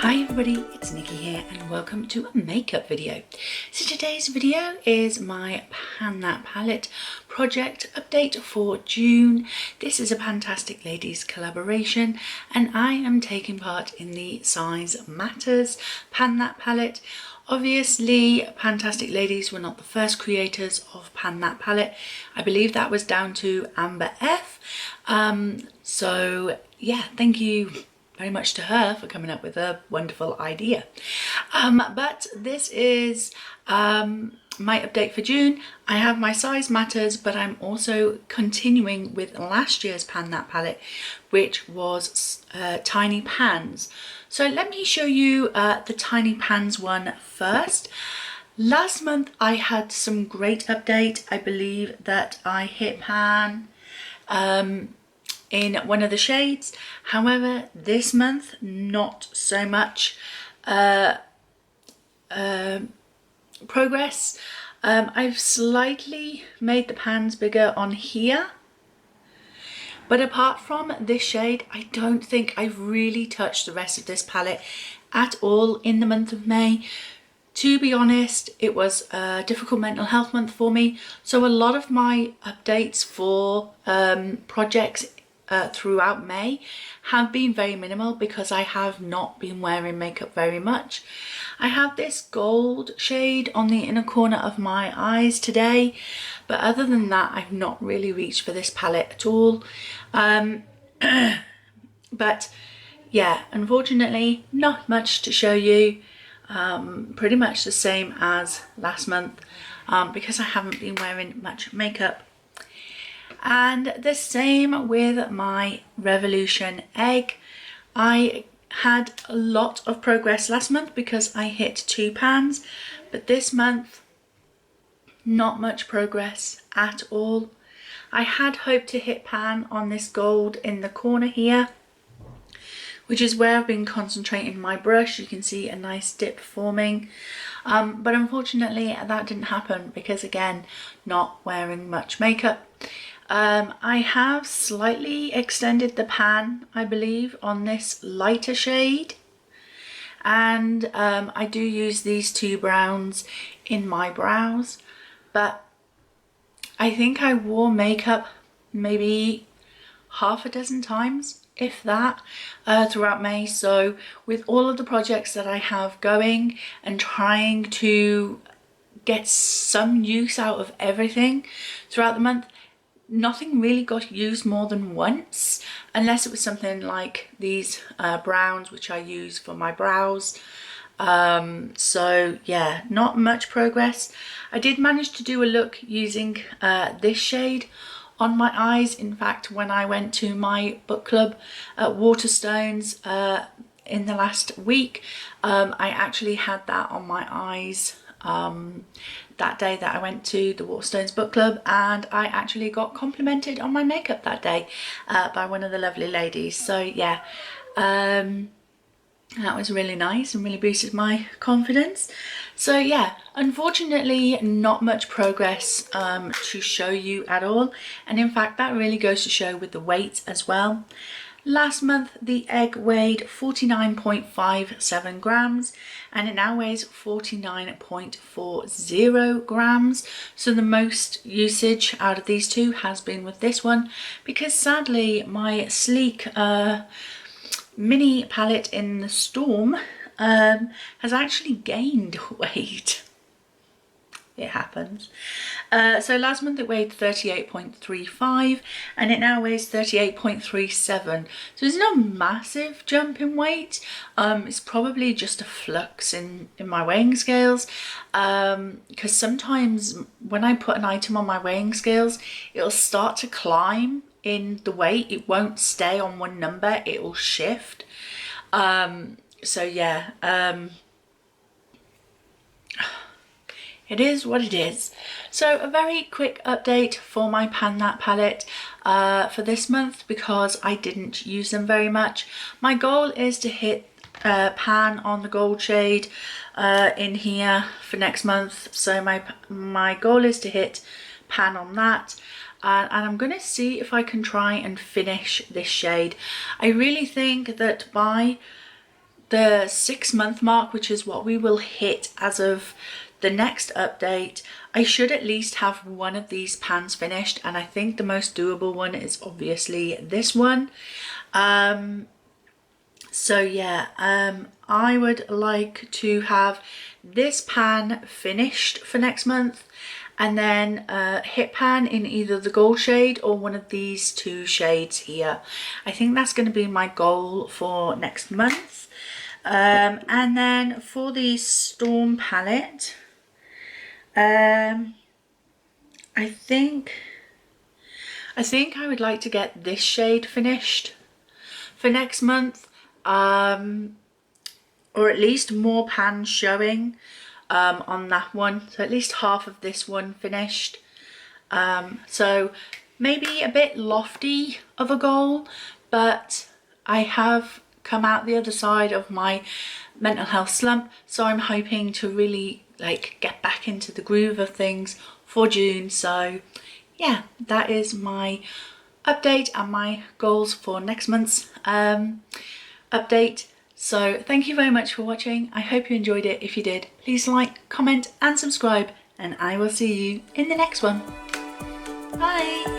Hi everybody, it's Nikki here and welcome to a makeup video. So today's video is my Pan That Palette project update for June. This is a PANtastic Ladies collaboration and I am taking part in the Size Matters Pan That Palette. Obviously, PANtastic Ladies were not the first creators of Pan That Palette. I believe that was down to Amber F. So yeah, thank you very much to her for coming up with a wonderful idea. But this is my update for June. I have my Size Matters, but I'm also continuing with last year's Pan That Palette, which was Tiny Pans. So let me show you the Tiny Pans one first. Last month I had some great update. I believe that I hit pan in one of the shades. However, this month not so much progress. I've slightly made the pans bigger on here, but apart from this shade, I don't think I've really touched the rest of this palette at all in the month of May. To be honest, it was a difficult mental health month for me, so a lot of my updates for projects throughout May have been very minimal because I have not been wearing makeup very much. I have this gold shade on the inner corner of my eyes today, but other than that I've not really reached for this palette at all. But yeah, unfortunately not much to show you. Pretty much the same as last month because I haven't been wearing much makeup. And the same with my Revolution egg. I had a lot of progress last month because I hit 2 pans, but this month not much progress at all. I had hoped to hit pan on this gold in the corner here, which is where I've been concentrating my brush. You can see a nice dip forming, but unfortunately that didn't happen because, again, not wearing much makeup. I have slightly extended the pan, I believe, on this lighter shade, and I do use these 2 browns in my brows, but I think I wore makeup maybe half a dozen times, if that, throughout May. So with all of the projects that I have going and trying to get some use out of everything throughout the month, nothing really got used more than once, unless it was something like these browns, which I use for my brows. So yeah, not much progress. I did manage to do a look using this shade on my eyes. In fact, when I went to my book club at Waterstones in the last week, I actually had that on my eyes that day that I went to the Waterstones book club, and I actually got complimented on my makeup that day by one of the lovely ladies. So yeah, that was really nice and really boosted my confidence. So yeah, unfortunately not much progress to show you at all, and in fact that really goes to show with the weight as well. Last month the egg weighed 49.57 grams and it now weighs 49.40 grams. So the most usage out of these two has been with this one, because sadly my sleek mini palette in the Storm has actually gained weight. It happens. So last month it weighed 38.35 and it now weighs 38.37. So there's no massive jump in weight. It's probably just a flux in my weighing scales, because sometimes when I put an item on my weighing scales, it'll start to climb in the weight. It won't stay on one number, it will shift. So yeah, it is what it is. So a very quick update for my Pan That palette for this month, because I didn't use them very much. My goal is to hit pan on the gold shade in here for next month. So my goal is to hit pan on that. And I'm going to see if I can try and finish this shade. I really think that by the 6-month mark, which is what we will hit as of the next update, I should at least have one of these pans finished, and I think the most doable one is obviously this one. So yeah, I would like to have this pan finished for next month, and then a hip pan in either the gold shade or one of these 2 shades here. I think that's going to be my goal for next month. And then for the Storm palette, I think I would like to get this shade finished for next month, or at least more pans showing on that one, so at least half of this one finished. So maybe a bit lofty of a goal, but I have come out the other side of my mental health slump, so I'm hoping to really like get back into the groove of things for June. So yeah, that is my update and my goals for next month's update. So thank you very much for watching. I hope you enjoyed it. If you did, please like, comment and subscribe, and I will see you in the next one. Bye.